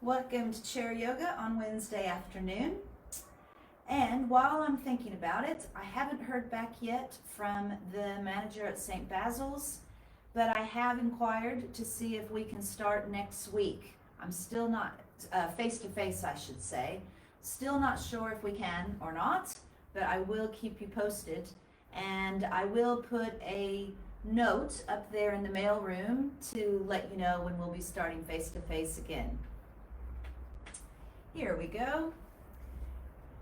Welcome to Chair Yoga on Wednesday afternoon. And while I'm thinking about it, I haven't heard back yet from the manager at St. Basil's, but I have inquired to see if we can start next week. I'm still not, face-to-face I should say, still not sure if we can or not, but I will keep you posted. And I will put a note up there in the mailroom to let you know when we'll be starting face-to-face again. Here we go.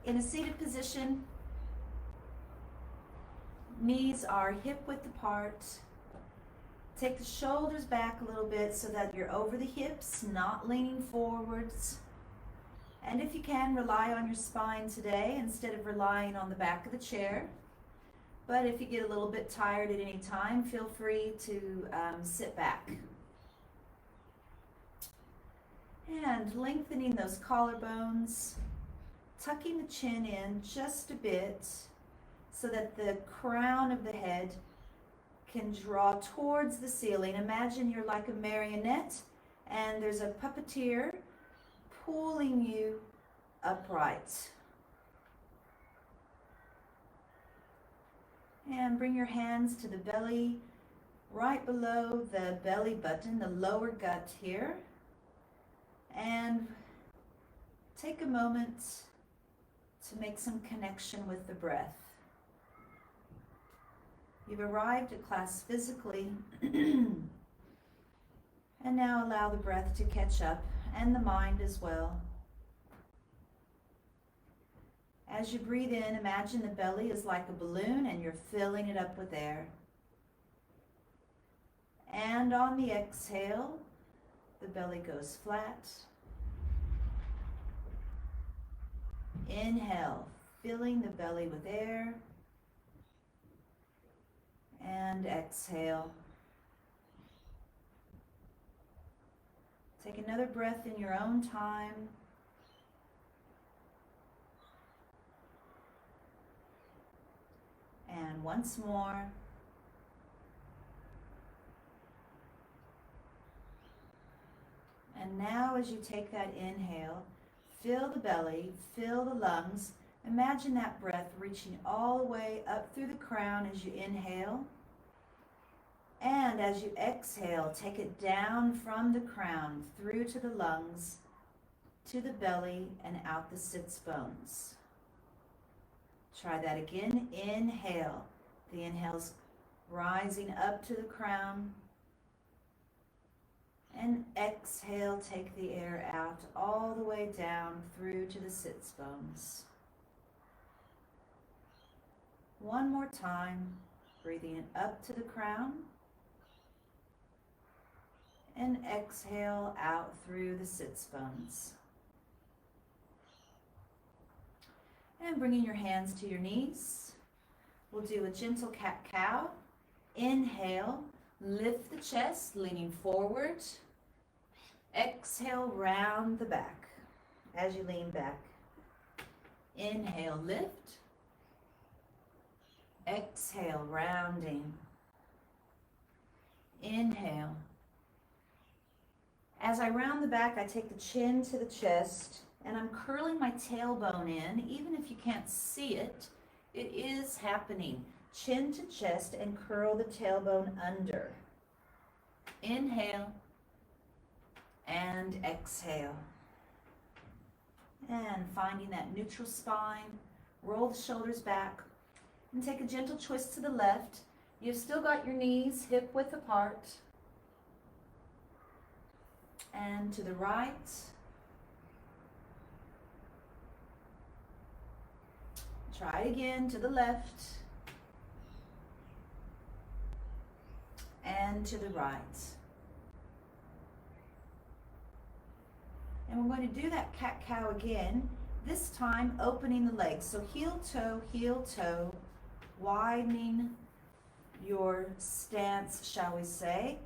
In a seated position, knees are hip width apart. Take the shoulders back a little bit so that you're over the hips, not leaning forwards. And if you can, rely on your spine today instead of relying on the back of the chair. But if you get a little bit tired at any time, feel free to sit back. And lengthening those collarbones, tucking the chin in just a bit so that the crown of the head can draw towards the ceiling. Imagine you're like a marionette and there's a puppeteer pulling you upright. And bring your hands to the belly, right below the belly button, the lower gut here. And take a moment to make some connection with the breath. You've arrived at class physically, and now allow the breath to catch up, and the mind as well. As you breathe in, imagine the belly is like a balloon and you're filling it up with air. And on the exhale, the belly goes flat. Inhale, filling the belly with air. And exhale. Take another breath in your own time. And once more. And now as you take that inhale, fill the belly, fill the lungs. Imagine that breath reaching all the way up through the crown as you inhale. And as you exhale, take it down from the crown through to the lungs, to the belly, and out the sits bones. Try that again. Inhale. The inhale's rising up to the crown. And exhale, take the air out all the way down through to the sits bones. One more time, breathing in up to the crown. And exhale out through the sits bones. And bringing your hands to your knees. We'll do a gentle cat-cow. Inhale, lift the chest, leaning forward. Exhale, round the back as you lean back. Inhale, lift. Exhale, rounding. Inhale. As I round the back, I take the chin to the chest and I'm curling my tailbone in. Even if you can't see it, it is happening. Chin to chest and curl the tailbone under. Inhale. And exhale. And finding that neutral spine, roll the shoulders back, and take a gentle twist to the left. You've still got your knees hip width apart. And to the right. Try it again to the left. And to the right. And we're going to do that cat-cow again, this time opening the legs. So heel, toe, widening your stance, shall we say.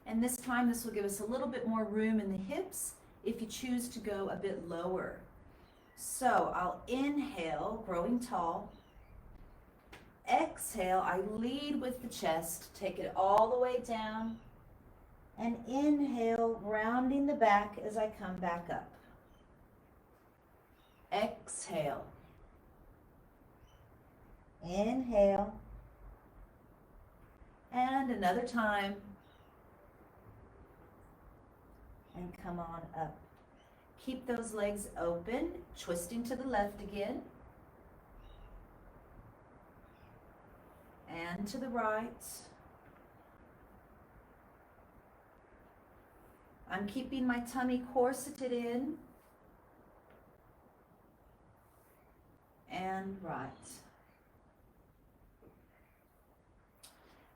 And this time this will give us a little bit more room in the hips if you choose to go a bit lower. So I'll inhale, growing tall. Exhale, I lead with the chest, take it all the way down. And inhale, rounding the back as I come back up. Exhale. Inhale. And another time. And come on up. Keep those legs open, twisting to the left again. And to the right. I'm keeping my tummy corseted in. And right.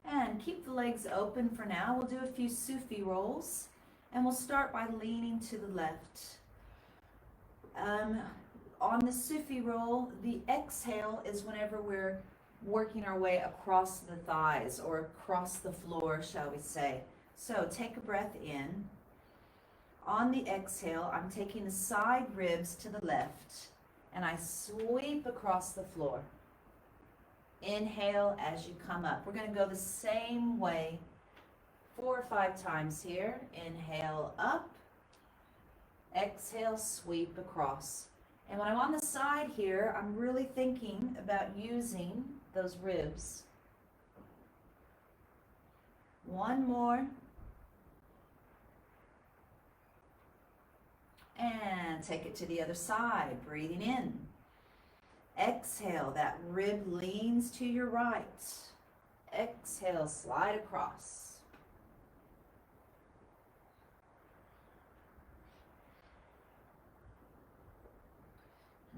And keep the legs open for now. We'll do a few Sufi rolls. And we'll start by leaning to the left. On the Sufi roll, the exhale is whenever we're working our way across the thighs or across the floor, shall we say. So take a breath in. On the exhale, I'm taking the side ribs to the left and I sweep across the floor. Inhale as you come up. We're going to go the same way 4 or 5 times here. Inhale up. Exhale, sweep across. And when I'm on the side here, I'm really thinking about using those ribs. One more. And take it to the other side, breathing in. Exhale, that rib leans to your right. Exhale, slide across.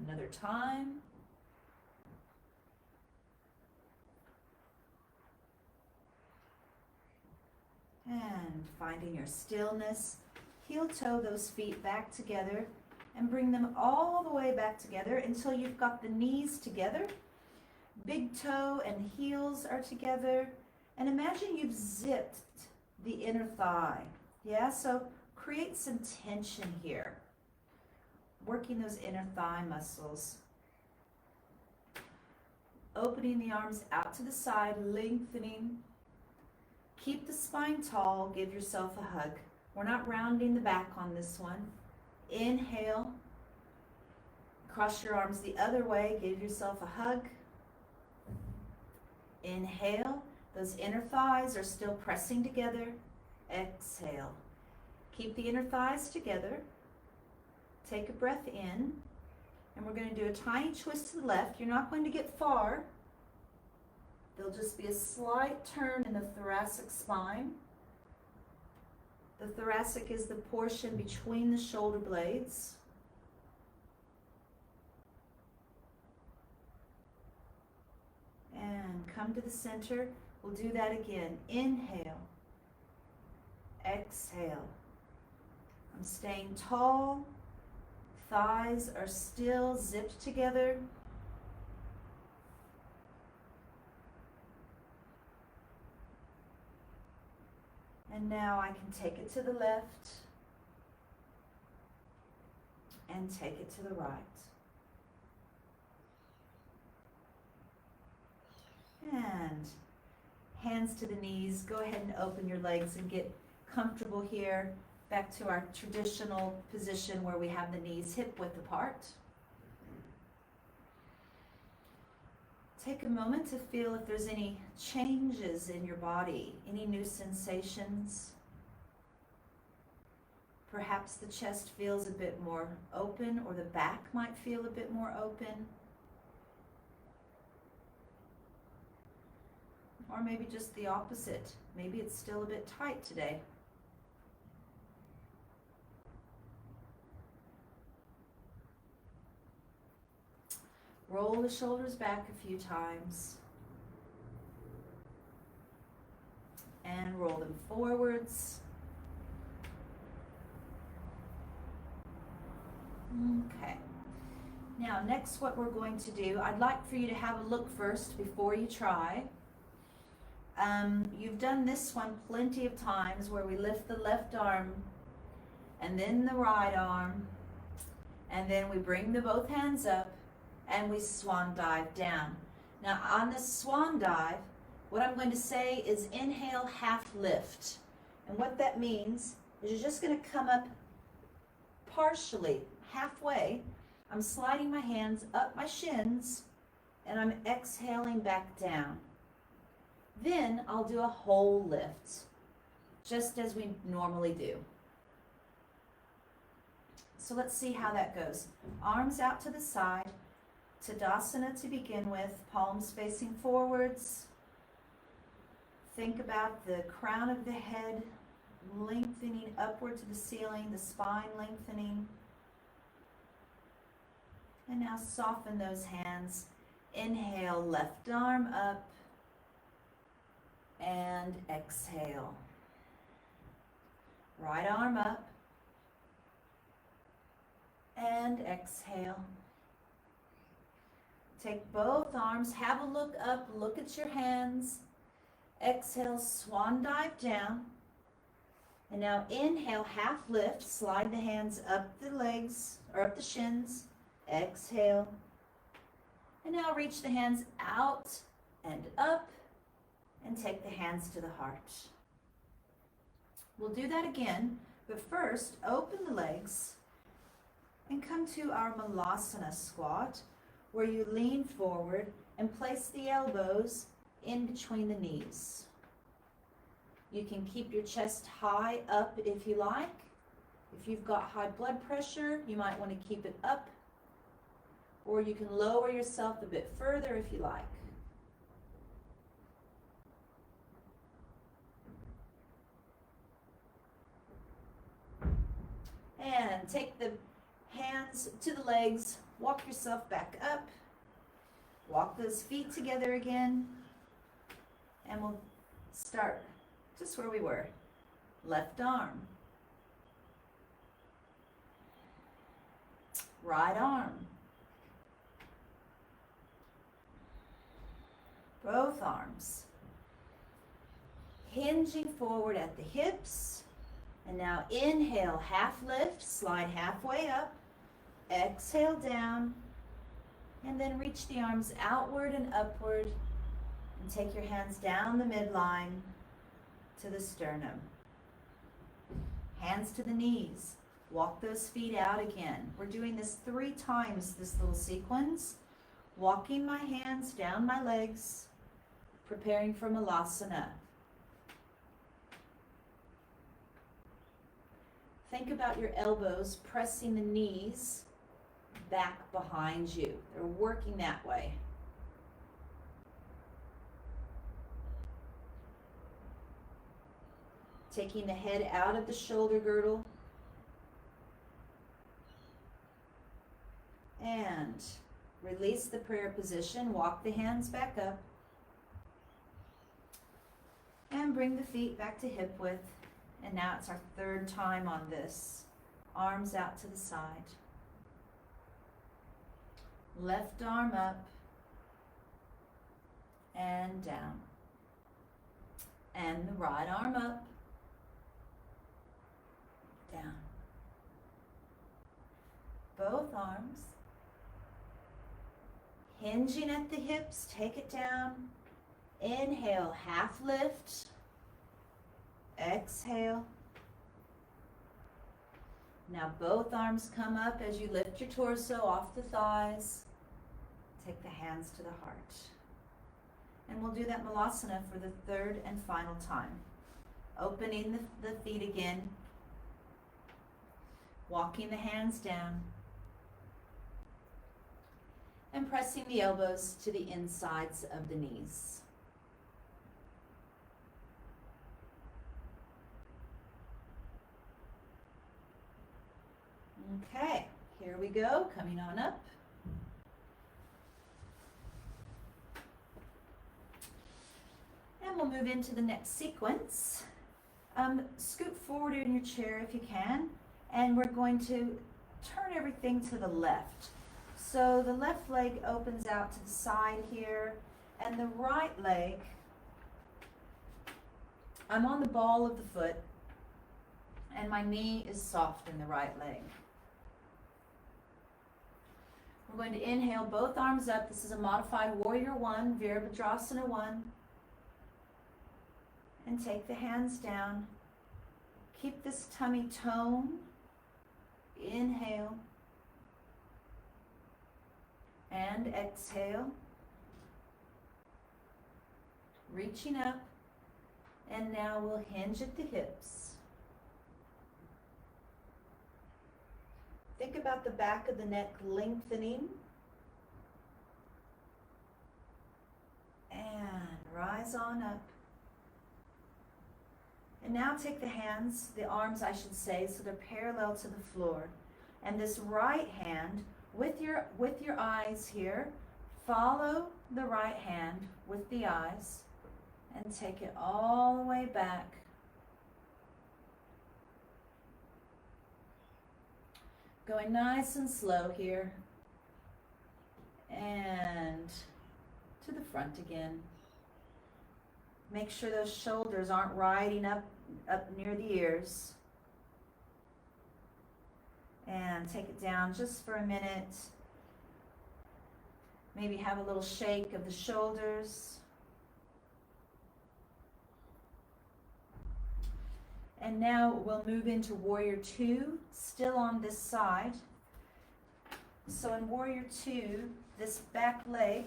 Another time. And finding your stillness. Heel toe those feet back together and bring them all the way back together until you've got the knees together. Big toe and heels are together. And imagine you've zipped the inner thigh. Yeah, so create some tension here. Working those inner thigh muscles. Opening the arms out to the side, lengthening. Keep the spine tall, give yourself a hug. We're not rounding the back on this one. Inhale. Cross your arms the other way, give yourself a hug. Inhale. Those inner thighs are still pressing together. Exhale. Keep the inner thighs together. Take a breath in. And we're going to do a tiny twist to the left. You're not going to get far. There'll just be a slight turn in the thoracic spine. The thoracic is the portion between the shoulder blades. And come to the center. We'll do that again. Inhale. Exhale. I'm staying tall. Thighs are still zipped together. And now I can take it to the left and take it to the right. And hands to the knees. Go ahead and open your legs and get comfortable here. Back to our traditional position where we have the knees hip width apart. Take a moment to feel if there's any changes in your body, any new sensations. Perhaps the chest feels a bit more open, or the back might feel a bit more open. Or maybe just the opposite. Maybe it's still a bit tight today. Roll the shoulders back a few times. And roll them forwards. Okay. Now, next what we're going to do, I'd like for you to have a look first before you try. You've done this one plenty of times where we lift the left arm and then the right arm, and then we bring the both hands up and we swan dive down. Now on the swan dive, what I'm going to say is inhale, half lift. And what that means is you're just going to come up partially, halfway. I'm sliding my hands up my shins and I'm exhaling back down. Then I'll do a whole lift, just as we normally do. So let's see how that goes. Arms out to the side, Tadasana to begin with, palms facing forwards. Think about the crown of the head lengthening upward to the ceiling, the spine lengthening. And now soften those hands. Inhale, left arm up, and exhale. Right arm up, and exhale. Take both arms, have a look up, look at your hands. Exhale, swan dive down. And now inhale, half lift, slide the hands up the legs, or up the shins. Exhale. And now reach the hands out and up, and take the hands to the heart. We'll do that again, but first, open the legs and come to our Malasana squat, where you lean forward and place the elbows in between the knees. You can keep your chest high up if you like. If you've got high blood pressure, you might want to keep it up, or you can lower yourself a bit further if you like. And take the hands to the legs, walk yourself back up, walk those feet together again, and we'll start just where we were. Left arm, right arm, both arms, hinging forward at the hips. And now inhale, half lift, slide halfway up, exhale down, and then reach the arms outward and upward, and take your hands down the midline to the sternum. Hands to the knees, walk those feet out again. We're doing this 3 times, this little sequence. Walking my hands down my legs, preparing for Malasana. Think about your elbows pressing the knees back behind you. They're working that way. Taking the head out of the shoulder girdle. And release the prayer position. Walk the hands back up. And bring the feet back to hip width. And now it's our 3rd time on this. Arms out to the side. Left arm up and down. And the right arm up, down. Both arms. Hinging at the hips, take it down. Inhale, half lift. Exhale. Now both arms come up as you lift your torso off the thighs. Take the hands to the heart. And we'll do that Malasana for the 3rd and final time. Opening the feet again. Walking the hands down. And pressing the elbows to the insides of the knees. Okay, here we go, coming on up. And we'll move into the next sequence. Scoot forward in your chair if you can, and we're going to turn everything to the left. So the left leg opens out to the side here, and the right leg, I'm on the ball of the foot, and my knee is soft in the right leg. We're going to inhale, both arms up. This is a modified Warrior 1, Virabhadrasana 1. And take the hands down Keep this tummy tone. Inhale. And exhale. Reaching up. And now we'll hinge at the hips. Think about the back of the neck lengthening. And rise on up. And now take the hands, the arms I should say, so they're parallel to the floor. And this right hand, with your eyes here, follow the right hand with the eyes and take it all the way back. Going nice and slow here. And to the front again. Make sure those shoulders aren't riding up near the ears. And take it down just for a minute. Maybe have a little shake of the shoulders. And now we'll move into Warrior Two, still on this side. So in Warrior Two, this back leg,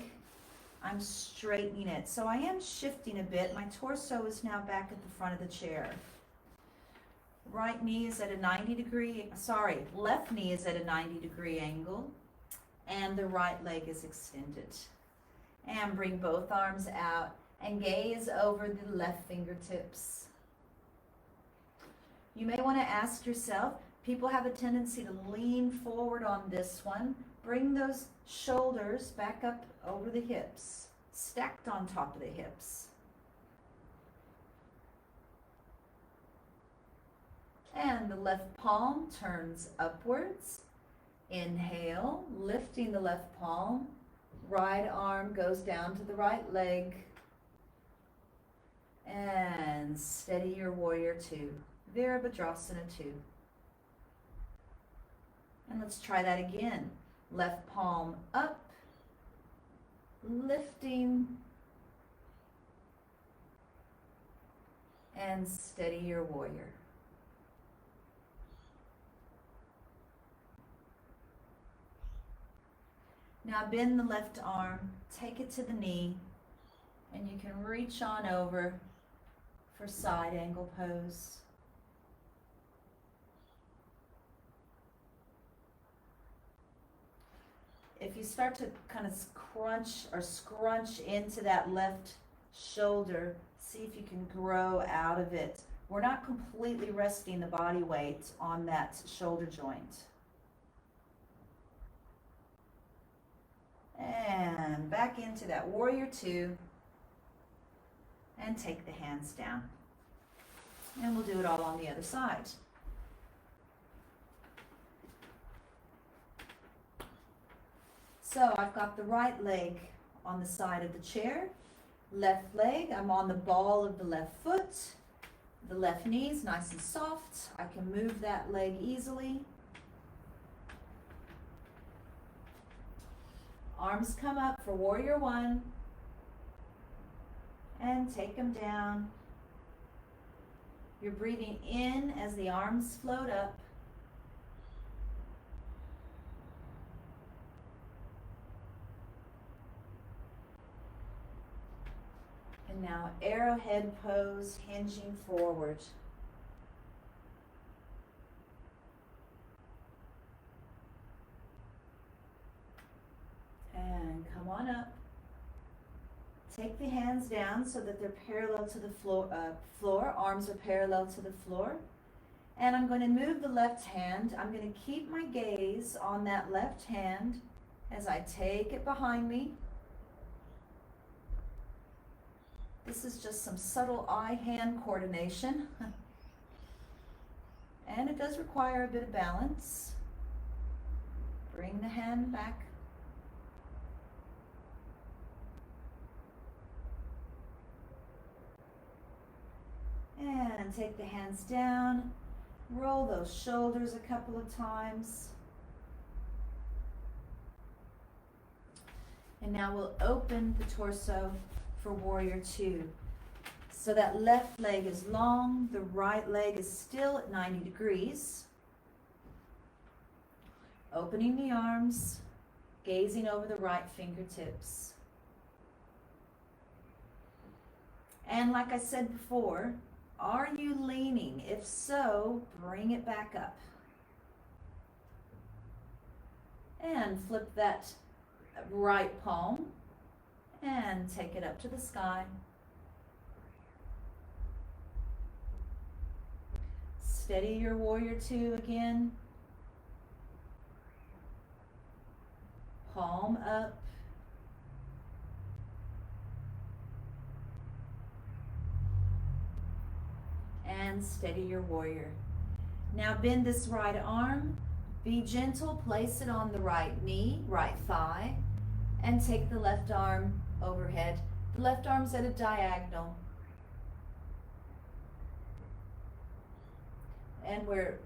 I'm straightening it. So I am shifting a bit. My torso is now back at the front of the chair. Right knee is at a left knee is at a 90-degree angle. And the right leg is extended. And bring both arms out and gaze over the left fingertips. You may want to ask yourself, people have a tendency to lean forward on this one. Bring those shoulders back up over the hips, stacked on top of the hips. And the left palm turns upwards. Inhale, lifting the left palm. Right arm goes down to the right leg. And steady your Warrior Two. Virabhadrasana 2. And let's try that again. Left palm up, lifting, and steady your warrior. Now bend the left arm, take it to the knee, and you can reach on over for side angle pose. If you start to kind of scrunch into that left shoulder, see if you can grow out of it. We're not completely resting the body weight on that shoulder joint. And back into that Warrior Two. And take the hands down. And we'll do it all on the other side. So I've got the right leg on the side of the chair, left leg, I'm on the ball of the left foot, the left knee is nice and soft. I can move that leg easily. Arms come up for Warrior One, and take them down. You're breathing in as the arms float up. And now arrowhead pose, hinging forward. And come on up. Take the hands down so that they're parallel to the floor. Arms are parallel to the floor. And I'm going to move the left hand. I'm going to keep my gaze on that left hand as I take it behind me. This is just some subtle eye-hand coordination. And it does require a bit of balance. Bring the hand back. And take the hands down. Roll those shoulders a couple of times. And now we'll open the torso for Warrior Two. So that left leg is long, the right leg is still at 90 degrees. Opening the arms, gazing over the right fingertips. And like I said before, are you leaning? If so, bring it back up. And flip that right palm and take it up to the sky. Steady your warrior two again. Palm up. And steady your warrior. Now bend this right arm. Be gentle, place it on the right knee, right thigh, and take the left arm overhead. The left arm's at a diagonal. And we're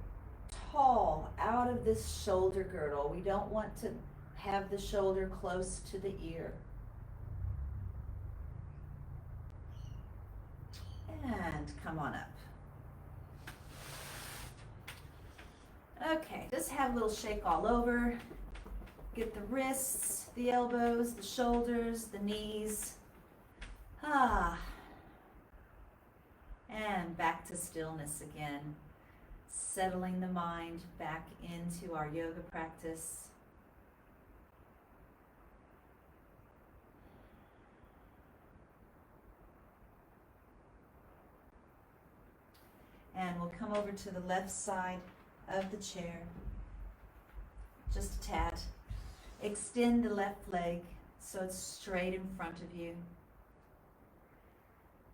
tall out of this shoulder girdle. We don't want to have the shoulder close to the ear. And come on up. Okay, just have a little shake all over. Get the wrists, the elbows, the shoulders, the knees. And back to stillness again. Settling the mind back into our yoga practice. And we'll come over to the left side of the chair. Just a tad. Extend the left leg so it's straight in front of you.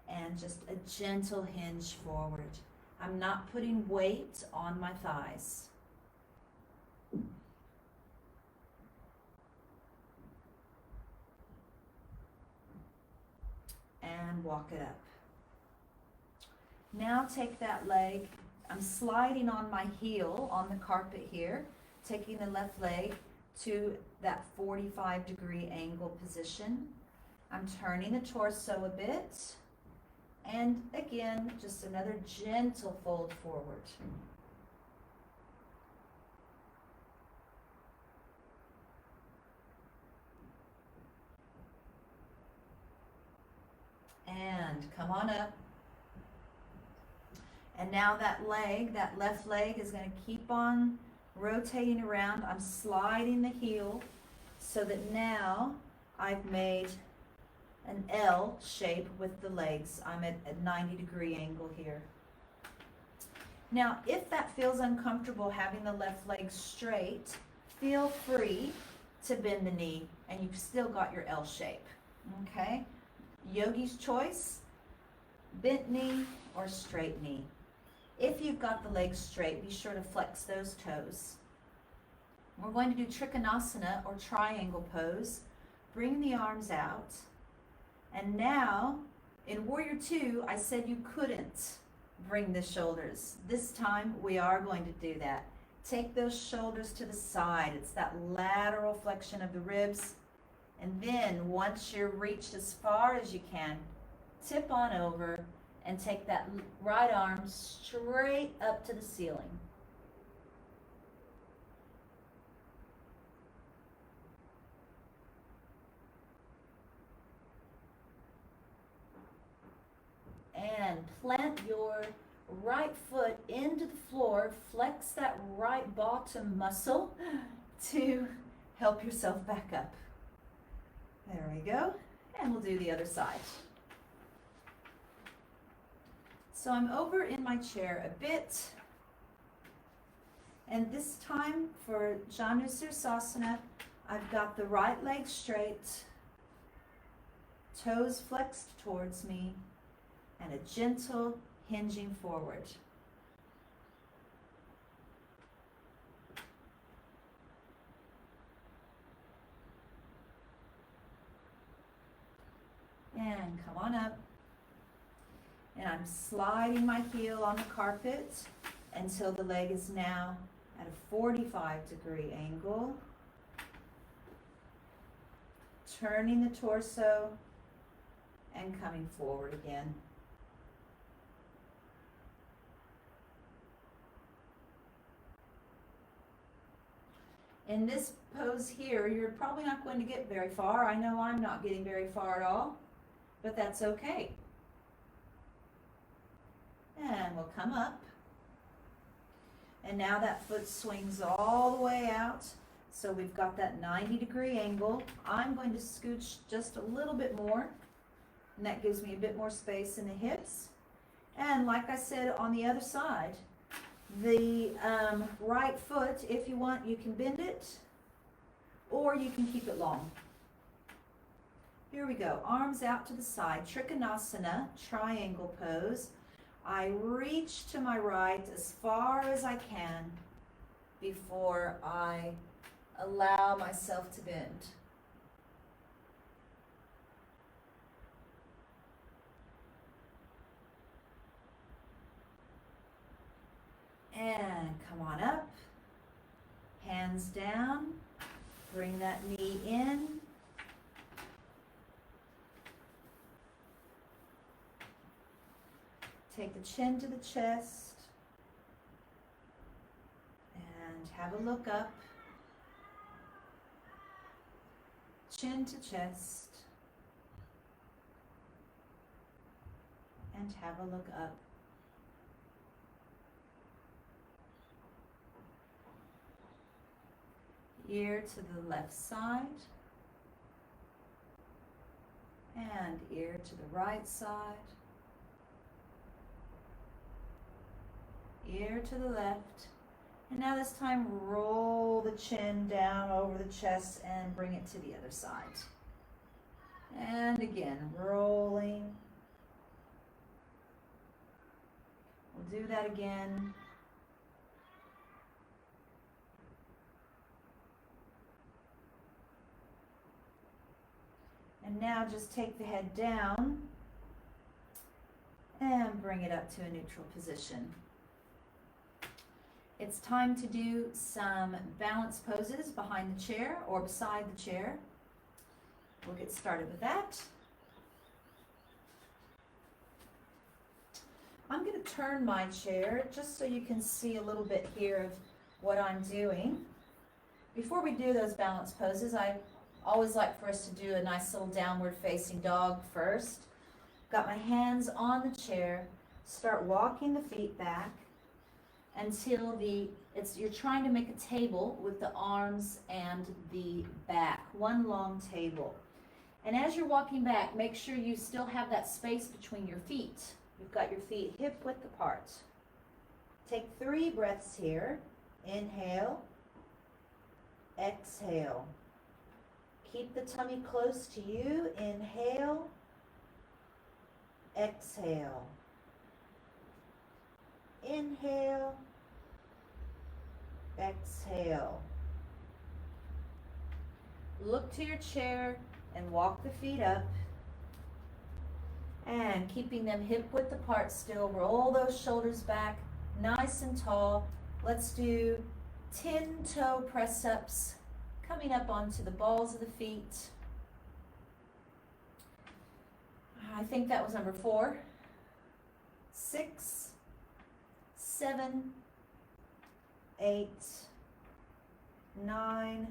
And just a gentle hinge forward. I'm not putting weight on my thighs. And walk it up. Now take that leg. I'm sliding on my heel on the carpet here, taking the left leg to that 45-degree angle position. I'm turning the torso a bit. And again, just another gentle fold forward. And come on up. And now that leg, that left leg is going to keep on rotating around. I'm sliding the heel so that now I've made an L shape with the legs. I'm at a 90-degree angle here. Now, if that feels uncomfortable having the left leg straight, feel free to bend the knee and you've still got your L shape, okay? Yogi's choice, bent knee or straight knee. If you've got the legs straight, be sure to flex those toes. We're going to do Trikonasana or triangle pose. Bring the arms out. And now, in Warrior Two, I said you couldn't bring the shoulders. This time, we are going to do that. Take those shoulders to the side. It's that lateral flexion of the ribs. And then, once you're reached as far as you can, tip on over and take that right arm straight up to the ceiling. And plant your right foot into the floor. Flex that right bottom muscle to help yourself back up. There we go. And we'll do the other side. So I'm over in my chair a bit. And this time for Janu Sirsasana, I've got the right leg straight, toes flexed towards me, and a gentle hinging forward. And come on up. And I'm sliding my heel on the carpet until the leg is now at a 45-degree angle. Turning the torso and coming forward again. In this pose here, you're probably not going to get very far. I know I'm not getting very far at all, but that's okay. And we'll come up. And now that foot swings all the way out. So we've got that 90-degree angle. I'm going to scooch just a little bit more, and that gives me a bit more space in the hips. And like I said on the other side, the right foot, if you want, you can bend it, or you can keep it long. Here we go, arms out to the side, Trikonasana, triangle pose. I reach to my right as far as I can before I allow myself to bend. And come on up, hands down, bring that knee in. Take the chin to the chest and have a look up. Chin to chest and have a look up. Ear to the left side and ear to the right side. Ear to the left. And now this time roll the chin down over the chest and bring it to the other side. And again, rolling. We'll do that again. And now just take the head down and bring it up to a neutral position. It's time to do some balance poses behind the chair or beside the chair. We'll get started with that. I'm going to turn my chair just so you can see a little bit here of what I'm doing. Before we do those balance poses, I always like for us to do a nice little downward facing dog first. Got my hands on the chair, start walking the feet back until you're trying to make a table with the arms and the back, one long table. And as you're walking back, make sure you still have that space between your feet. You've got your feet hip width apart. Take 3 breaths here. Inhale, exhale. Keep the tummy close to you. Inhale, exhale. Inhale, exhale. Look to your chair and walk the feet up. And keeping them hip width apart still, roll those shoulders back, nice and tall. Let's do 10-toe press-ups, coming up onto the balls of the feet. I think that was number 4. 6, 7, 8, 9,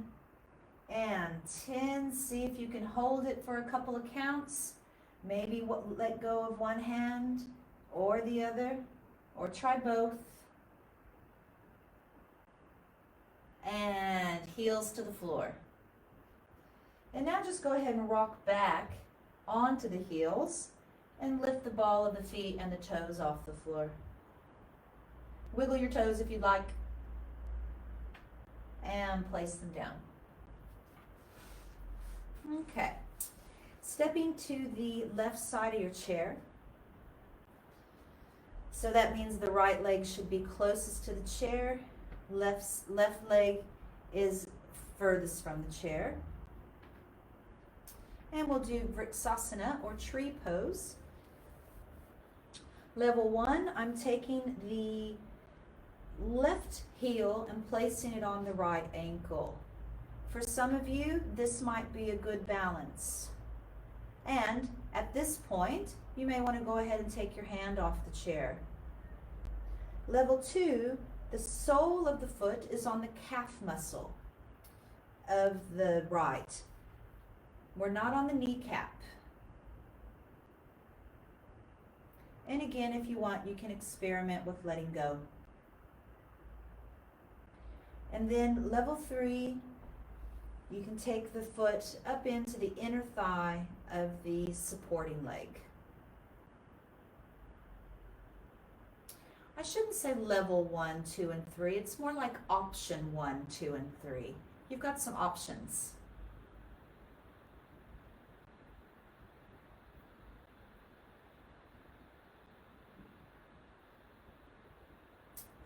and 10. See if you can hold it for a couple of counts. Maybe let go of one hand or the other, or try both. And heels to the floor. And now just go ahead and rock back onto the heels and lift the ball of the feet and the toes off the floor. Wiggle your toes if you'd like, and place them down. Okay. Stepping to the left side of your chair. So that means the right leg should be closest to the chair. Left leg is furthest from the chair. And we'll do Vriksasana or tree pose. Level 1, I'm taking the left heel and placing it on the right ankle. For some of you, this might be a good balance. And at this point, you may want to go ahead and take your hand off the chair. Level 2, the sole of the foot is on the calf muscle. of the right. We're not on the kneecap. And again, if you want, you can experiment with letting go. And then level 3, you can take the foot up into the inner thigh of the supporting leg. I shouldn't say level 1, 2, and 3. It's more like option 1, 2, and 3. You've got some options.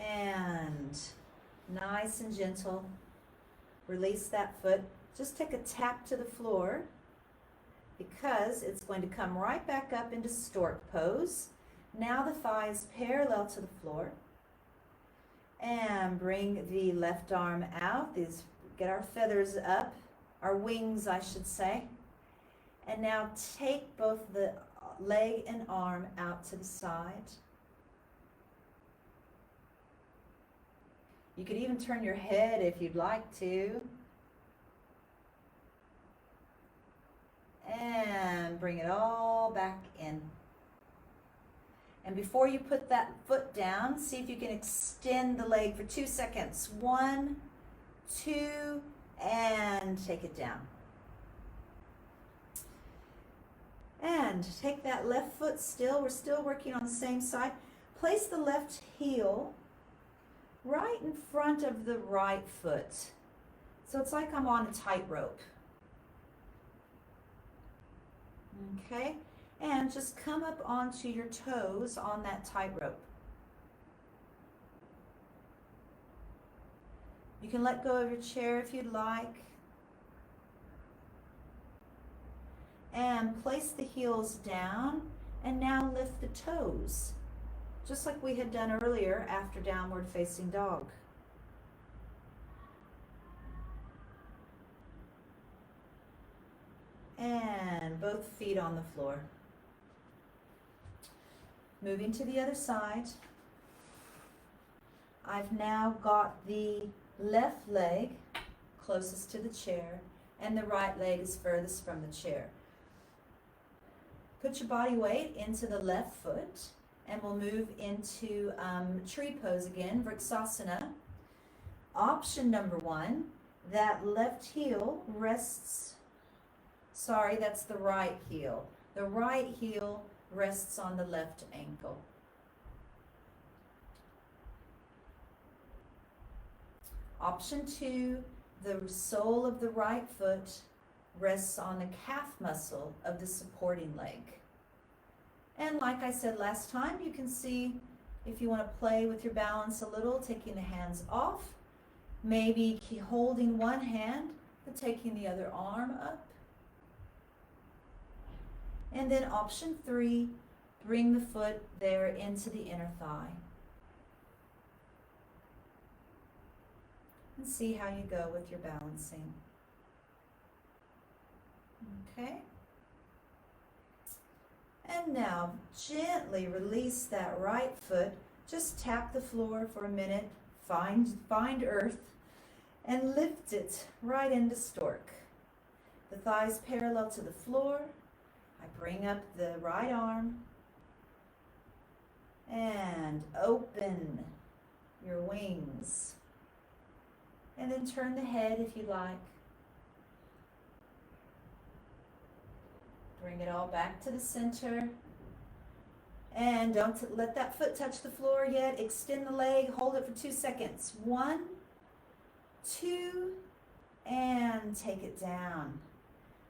And nice and gentle, release that foot. Just take a tap to the floor because it's going to come right back up into stork pose. Now the thigh is parallel to the floor. And bring the left arm out. Get our feathers up, our wings I should say. And now take both the leg and arm out to the side. You could even turn your head if you'd like to. And bring it all back in. And before you put that foot down, see if you can extend the leg for 2 seconds. 1, 2, and take it down. And take that left foot still. We're still working on the same side. Place the left heel right in front of the right foot. So it's like I'm on a tightrope. Okay, and just come up onto your toes on that tightrope. You can let go of your chair if you'd like. And place the heels down, and now lift the toes, just like we had done earlier after downward facing dog. And both feet on the floor. Moving to the other side. I've now got the left leg closest to the chair, and the right leg is furthest from the chair. Put your body weight into the left foot, and we'll move into tree pose again, Vrksasana. Option number 1, that left heel rests, sorry, that's the right heel. The right heel rests on the left ankle. Option 2, the sole of the right foot rests on the calf muscle of the supporting leg. And like I said last time, you can see if you want to play with your balance a little, taking the hands off, maybe holding one hand, but taking the other arm up. And then option 3, bring the foot there into the inner thigh. And see how you go with your balancing. Okay. And now gently release that right foot. Just tap the floor for a minute. Find earth and lift it right into stork. The thighs parallel to the floor. I bring up the right arm and open your wings. And then turn the head if you like. Bring it all back to the center. And don't let that foot touch the floor yet. Extend the leg, hold it for 2 seconds. 1, 2, and take it down.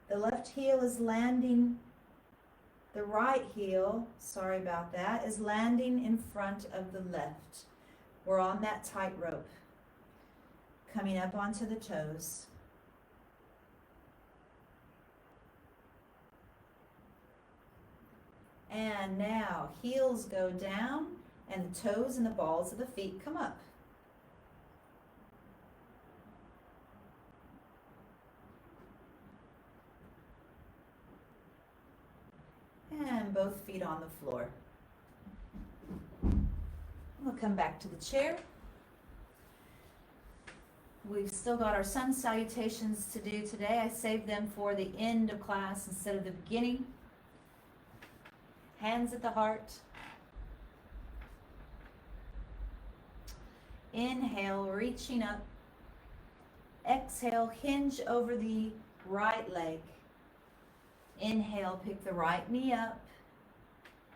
The left heel is landing, the right heel, sorry about that, is landing in front of the left. We're on that tightrope. Coming up onto the toes. And now heels go down and the toes and the balls of the feet come up. And both feet on the floor. We'll come back to the chair. We've still got our sun salutations to do today. I saved them for the end of class instead of the beginning. Hands at the heart. Inhale, reaching up. Exhale, hinge over the right leg. Inhale, pick the right knee up.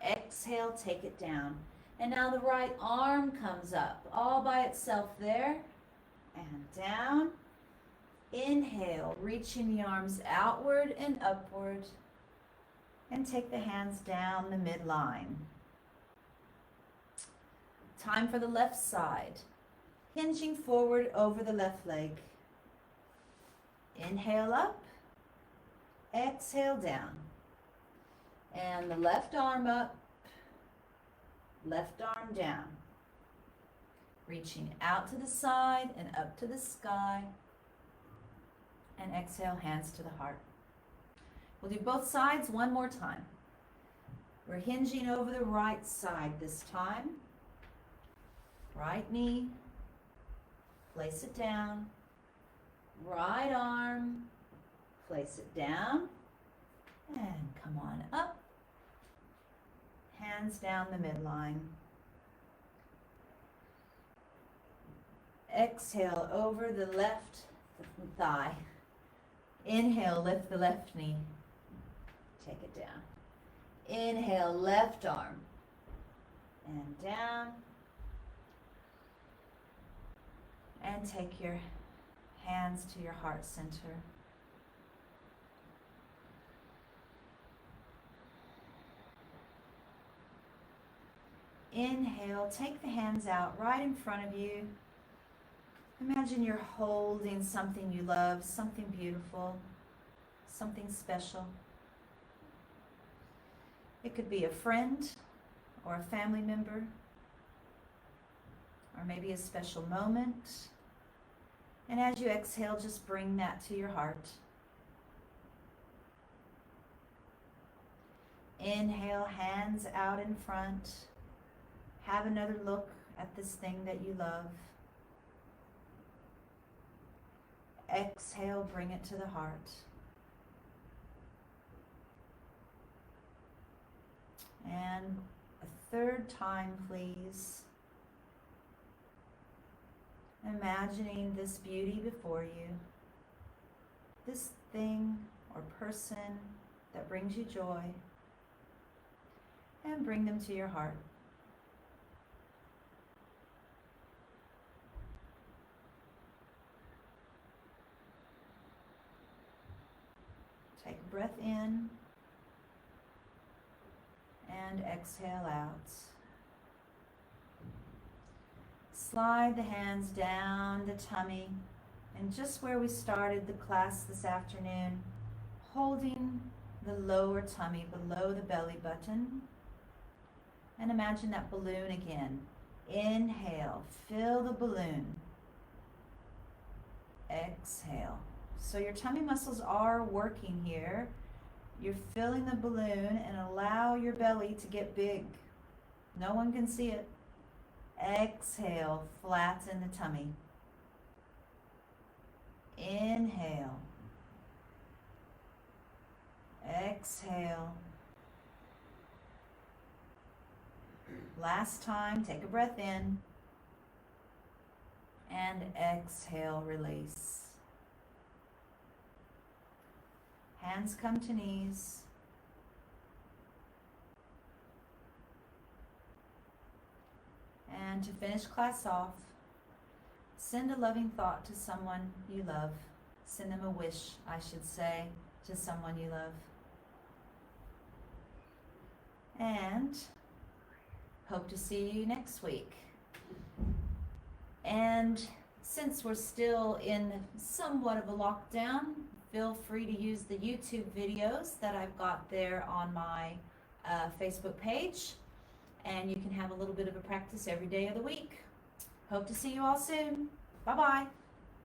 Exhale, take it down. And now the right arm comes up all by itself there. And down. Inhale, reaching the arms outward and upward. And take the hands down the midline. Time for the left side. Hinging forward over the left leg. Inhale up. Exhale down. And the left arm up. Left arm down. Reaching out to the side and up to the sky. And exhale, hands to the heart. We'll do both sides one more time. We're hinging over the right side this time. Right knee. Place it down. Right arm. Place it down. And come on up. Hands down the midline. Exhale over the left thigh. Inhale, lift the left knee. Take it down. Inhale, left arm. And down. And take your hands to your heart center. Inhale, take the hands out right in front of you. Imagine you're holding something you love, something beautiful, something special. It could be a friend or a family member, or maybe a special moment. And as you exhale, just bring that to your heart. Inhale, hands out in front. Have another look at this thing that you love. Exhale, bring it to the heart. And a third time, please. Imagining this beauty before you. This thing or person that brings you joy. And bring them to your heart. Take a breath in and exhale out. Slide the hands down the tummy and just where we started the class this afternoon, holding the lower tummy below the belly button. And imagine that balloon again. Inhale, fill the balloon. Exhale. So your tummy muscles are working here. You're filling the balloon and allow your belly to get big. No one can see it. Exhale, flatten the tummy. Inhale. Exhale. Last time, take a breath in. And exhale, release. Hands come to knees. And to finish class off, send a loving thought to someone you love. Send them a wish, I should say, to someone you love. And hope to see you next week. And since we're still in somewhat of a lockdown, feel free to use the YouTube videos that I've got there on my Facebook page. And you can have a little bit of a practice every day of the week. Hope to see you all soon. Bye-bye.